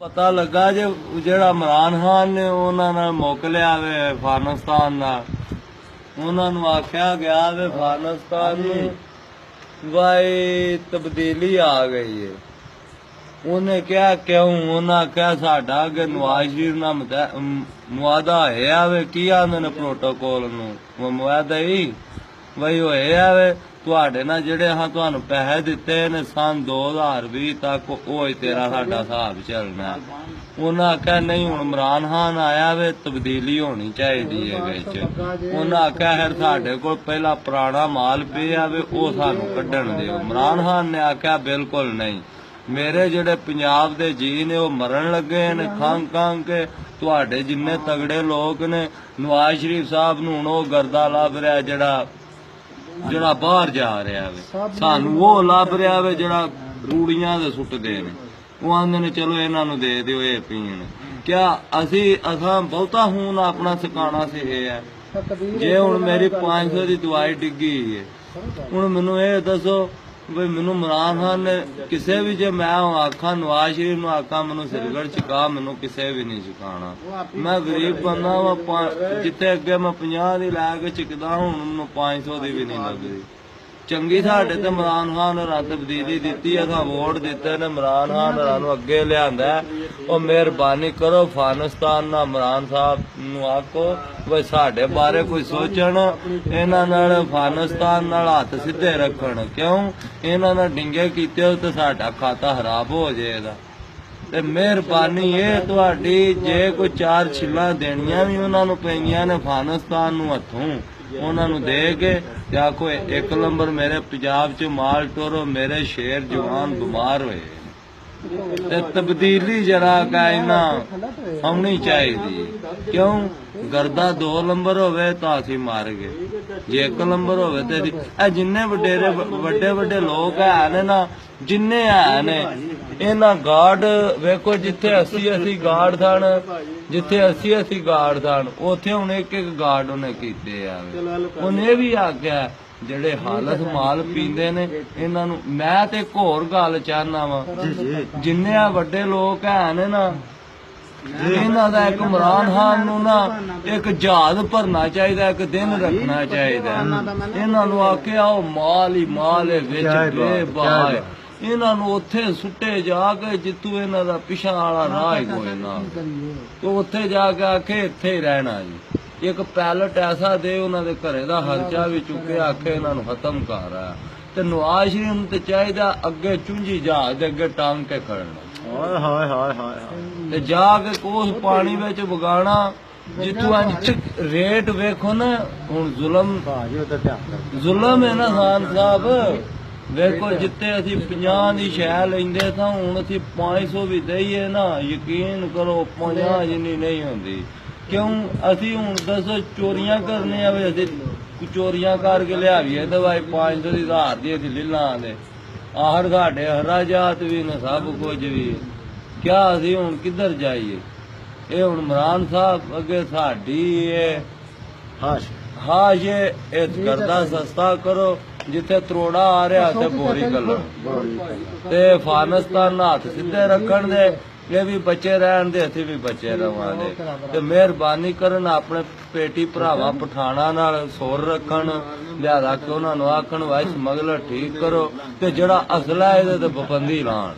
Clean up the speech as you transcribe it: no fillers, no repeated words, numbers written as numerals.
ਪਤਾ ਲੱਗਾ ਜੇ ਜਿਹੜਾ ਇਮਰਾਨ ਖਾਨ ਨੇ ਉਹਨਾਂ ਨਾਲ ਮੁੱਕ ਲਿਆ ਵੇ ਅਫਗਾਨਿਸਤਾਨ ਨਾਲ, ਉਹਨਾਂ ਨੂੰ ਆਖਿਆ ਗਿਆ ਵੇ ਅਫਗਾਨਿਸਤਾਨ ਨੂੰ ਵਾਈ ਤਬਦੀਲੀ ਆ ਗਈ ਹੈ। ਉਹਨੇ ਕਿਹਾ ਕਿਉਂ? ਉਹਨਾਂ ਕਿਹਾ ਸਾਡਾ ਅੱਗੇ ਨਵਾਜ਼ ਸ਼ਰੀਫ ਨਾਲ ਮੁਆਦਾ ਹੋਇਆ ਵੇ। ਕੀ ਆਂਦੇ ਨੇ ਪ੍ਰੋਟੋਕੋਲ ਨੂੰ ਮੁਆਦਾ ਹੀ ਵਈ ਹੋਇਆ ਵੇ ਤੁਹਾਡੇ ਨਾਲ ਜਿਹੜੇ ਹਾਂ ਤੁਹਾਨੂੰ ਪੈਸੇ ਦਿੱਤੇ ਨੇ ਸਨ 2020 ਤੱਕ ਉਹ ਹੀ ਤੇਰਾ ਸਾਡਾ ਹਿਸਾਬ ਚੱਲਣਾ। ਉਹਨਾਂ ਆਖਿਆ ਨਹੀਂ ਹੁਣ ਇਮਰਾਨ ਖਾਨ ਆਇਆ ਵੇ ਤਬਦੀਲੀ ਹੋਣੀ ਚਾਹੀਦੀ ਹੈ ਵਿੱਚ। ਉਹਨਾਂ ਆਖਿਆ ਫਿਰ ਸਾਡੇ ਕੋਲ ਪਹਿਲਾਂ ਪੁਰਾਣਾ ਮਾਲ ਪਿਆ ਵੇ ਉਹ ਸਾਨੂੰ ਕੱਢਣ ਦਿਓ। ਇਮਰਾਨ ਖਾਨ ਨੇ ਆਖਿਆ ਬਿਲਕੁਲ ਨਹੀਂ, ਮੇਰੇ ਜਿਹੜੇ ਪੰਜਾਬ ਦੇ ਜੀ ਨੇ ਉਹ ਮਰਨ ਲੱਗੇ ਨੇ ਖੰਘ ਕੇ। ਤੁਹਾਡੇ ਜਿੰਨੇ ਤਗੜੇ ਲੋਕ ਨੇ ਨਵਾਜ਼ ਸ਼ਰੀਫ ਸਾਹਿਬ ਨੂੰ ਹੁਣ ਉਹ ਗਰਦਾ ਲੱਭ ਰਿਹਾ ਜਿਹੜਾ ਬਾਹਰ ਜਾ ਰਿਹਾ ਵੇ, ਸਾਨੂੰ ਉਹ ਲੱਭ ਰਿਹਾ ਵੇ ਜਿਹੜਾ ਰੂੜੀਆਂ ਦੇ ਸੁੱਟਦੇ ਨੇ। ਉਹ ਆਂਦੇ ਨੇ ਚਲੋ ਇਹਨਾਂ ਨੂੰ ਦੇ ਦਿਓ ਇਹ ਪੀਣ। ਕਿਆ ਅਸਾਂ ਬਹੁਤਾ ਹੁਣ ਆਪਣਾ ਸਿਕਾਣਾ ਸੀ ਇਹ ਹੈ। ਜੇ ਹੁਣ ਮੇਰੀ 500 ਦੀ ਦਵਾਈ ਡਿੱਗੀ ਹੈ, ਹੁਣ ਮੈਨੂੰ ਇਹ ਦੱਸੋ ਵੀ ਮੈਨੂੰ ਇਮਰਾਨ ਖਾਨ ਨੇ ਕਿਸੇ ਵੀ ਜੇ ਮੈਂ ਆਖਾਂ ਨਵਾਜ਼ ਸ਼ਰੀਫ ਨੂੰ ਆਖਾਂ ਮੈਨੂੰ ਸਿਰਗੜ ਚੁਕਾ, ਮੈਨੂੰ ਕਿਸੇ ਵੀ ਨਹੀਂ ਚੁਕਾਣਾ। ਮੈਂ ਗਰੀਬ ਬੰਦਾ ਵਾ, ਜਿੱਥੇ ਅੱਗੇ ਮੈਂ 50 ਦੀ ਲੈ ਕੇ ਚੁਕਦਾ ਹੁਣ ਮੈਨੂੰ 500 ਦੀ ਵੀ ਨਹੀਂ ਲੱਗਦੀ। ਚੰਗੀ ਸਾਡੇ ਤੇ ਇਮਰਾਨ ਖਾਨ ਹੋਰਾਂ ਤਬਦੀਲੀ ਦਿੱਤੀ, ਅਸਾਂ ਵੋਟ ਦਿੱਤੇ ਨੇ ਇਮਰਾਨ ਖਾਨ ਹੋਰਾਂ ਨੂੰ ਅੱਗੇ ਲਿਆਂਦਾ। ਉਹ ਮਿਹਰਬਾਨੀ ਕਰੋ ਅਫਗਾਨਿਸਤਾਨ ਨਾਲ ਇਮਰਾਨ ਸਾਹਿਬ ਨੂੰ ਆਖੋ ਵੀ ਸਾਡੇ ਬਾਰੇ ਕੋਈ ਸੋਚਣ, ਇਹਨਾਂ ਨਾਲ ਅਫਗਾਨਿਸਤਾਨ ਨਾਲ ਹੱਥ ਸਿੱਧੇ ਰੱਖਣ। ਕਿਉਂ ਇਹਨਾਂ ਨਾਲ ਡਿੰਗੇ ਕੀਤੇ ਤੇ ਸਾਡਾ ਖਾਤਾ ਖਰਾਬ ਹੋ ਜਾਏਗਾ। ਤੇ ਮਿਹਰਬਾਨੀ ਇਹ ਤੁਹਾਡੀ, ਜੇ ਕੋਈ 4 ਛਿੱਲਾਂ ਦੇਣੀਆਂ ਵੀ ਉਹਨਾਂ ਨੂੰ ਪੈਂਦੀਆਂ ਨੇ ਅਫਗਾਨਿਸਤਾਨ ਨੂੰ ਹੱਥੋਂ, ਉਹਨਾਂ ਨੂੰ ਦੇ ਕੇ ਤੇ ਆਖੋ 1 ਨੰਬਰ ਮੇਰੇ ਪੰਜਾਬ ਚ ਮਾਲ ਟੋਰੋ, ਮੇਰੇ ਸ਼ੇਰ ਜਵਾਨ ਬਿਮਾਰ ਹੋਏ ਤੇ ਤਬਦੀਲੀ ਜਰਾ ਕਾਇਨਾ ਹੋਣੀ ਚਾਹੀਦੀ। ਕਿਉਂ ਗਰਦਾ 2 ਨੰਬਰ ਹੋਵੇ ਤਾਂ ਅਸੀਂ ਮਾਰ ਗਏ, ਜੇ 1 ਨੰਬਰ ਹੋਵੇ ਤੇ ਇਹ ਜਿੰਨੇ ਵੱਡੇ ਲੋਕ ਹੈ ਨੇ ਨਾ, ਜਿੰਨੇ ਹੈ ਨੇ ਇਹਨਾਂ ਗਾਰਡ ਵੇਖੋ, ਜਿੱਥੇ 80 ਗਾਰਡ ਸਨ, ਜਿੱਥੇ 80 ਗਾਰਡ ਸਨ ਉੱਥੇ ਹੁਣ ਇੱਕ ਗਾਰਡ ਉਹਨੇ ਕੀਤੇ ਆ। ਉਹਨੇ ਵੀ ਆਖਿਆ ਜਿਹੜੇ ਹਾਲਤ ਮਾਲ ਪੀਂਦੇ ਨੇ ਇਹਨਾਂ ਨੂੰ। ਮੈਂ ਤੇ ਇੱਕ ਹੋਰ ਗੱਲ ਚਾਹਨਾ ਵਾ, ਜਿੰਨੇ ਆ ਵੱਡੇ ਲੋਕ ਹੈ ਨੇ ਨਾ, ਇਹਨਾਂ ਦਾ ਇੱਕ ਇਮਰਾਨ ਖਾਨ ਨੂੰ ਨਾ ਇੱਕ ਜਹਾਜ਼ ਭਰਨਾ ਚਾਹੀਦਾ, ਇੱਕ ਦਿਨ ਰੱਖਣਾ ਚਾਹੀਦਾ। ਇਹਨਾਂ ਨੂੰ ਆਖਿਆ ਉਹ ਮਾਲ ਹੀ ਮਾਲ ਵਿੱਚ ਬੇਬਾਹ, ਇਹਨਾਂ ਨੂੰ ਉੱਥੇ ਸੁੱਟੇ ਜਾ ਕੇ ਜਿੱਥੋਂ ਇਹਨਾਂ ਦਾ ਪਿਛਾ ਵਾਲਾ ਰਾਹ ਹੀ ਕੋਈ ਨਾ, ਤੇ ਉੱਥੇ ਜਾ ਕੇ ਆਖੇ ਇੱਥੇ ਹੀ ਰਹਿਣਾ ਜੀ। ਇੱਕ ਪੈਲਟ ਐਸਾ ਦੇ ਉਹਨਾਂ ਦੇ ਘਰੇ ਦਾ ਖਰਚਾ ਵੀ ਚੁੱਕੇ, ਆਖੇ ਇਹਨਾਂ ਨੂੰ ਖਤਮ ਕਰ ਆ। ਤੇ ਨਵਾਜ਼ ਸ਼ਰੀਫ ਨੂੰ ਤੇ ਚਾਹੀਦਾ ਅੱਗੇ ਚੁੰਝੀ ਜਹਾਜ਼ ਦੇ ਅੱਗੇ ਟੰਗ ਕੇ ਖੜਨਾ, ਤੇ ਜਾ ਕੇ ਕੋਸ ਪਾਣੀ ਵਿੱਚ ਵਗਾਣਾ ਜਿੱਥੋਂ ਅੱਜ ਰੇਟ ਵੇਖੋ ਨਾ। ਹੁਣ ਜ਼ੁਲਮ ਹੈ ਨਾ ਖਾਨ ਸਾਹਿਬ। ਵੇਖੋ ਜਿੱਥੇ ਅਸੀਂ 50 ਦੀ ਸ਼ੈ ਲੈਂਦੇ ਤਾਂ ਹੁਣ ਅਸੀਂ 500 ਵੀ ਦਈਏ ਨਾ, ਯਕੀਨ ਕਰੋ 50 ਜਿੰਨੀ ਨਹੀਂ ਹੁੰਦੀ। ਕਿਉਂ ਅਸੀਂ ਹੁਣ ਦੱਸੋ ਚੋਰੀਆਂ ਕਰਨੇ ਆ, ਅਸੀਂ ਚੋਰੀਆਂ ਕਰਕੇ ਲਿਆਵੀਏ ਦਵਾਈ 500 ਦੀ 1000 ਦੀ ਅਸੀਂ ਲੀਲਾਂ ਦੇ। ਆਖਰ ਸਾਡੇ ਹਰਾਜਾਤ ਵੀ ਨੇ ਸਭ ਕੁਝ ਵੀ। ਕਿਆ ਅਸੀਂ ਹੁਣ ਕਿੱਧਰ ਜਾਈਏ? ਇਹ ਹੁਣ ਇਮਰਾਨ ਸਾਹਿਬ ਅੱਗੇ ਸਾਡੀ ਇਹ ਕਰਦਾ ਸਸਤਾ ਕਰੋ, ਜਿੱਥੇ ਤਰੋੜਾ ਆ ਰਿਹਾ ਤੇ ਬੋਰੀ ਕਲਰ, ਤੇ ਅਫਗਾਨਿਸਤਾਨ ਨਾਲ ਹੱਥ ਸਿੱਧੇ ਰੱਖਣ ਦੇ, ਇਹ ਵੀ ਬਚੇ ਰਹਿਣ ਦੇ, ਅਸੀਂ ਵੀ ਬਚੇ ਰਵਾਂਗੇ। ਤੇ ਮਿਹਰਬਾਨੀ ਕਰਨ ਆਪਣੇ ਪੇਟੀ ਭਰਾਵਾਂ ਪਠਾਣਾ ਨਾਲ ਸੁਰ ਰੱਖਣ, ਲਿਆਦਾ ਕਿ ਉਹਨਾਂ ਨੂੰ ਆਖਣ ਵਾਈ ਸਮਗਲਰ ਠੀਕ ਕਰੋ, ਤੇ ਜਿਹੜਾ ਅਸਲਾ ਇਹਦੇ ਤੇ ਪਾਬੰਦੀ ਲਾਣ।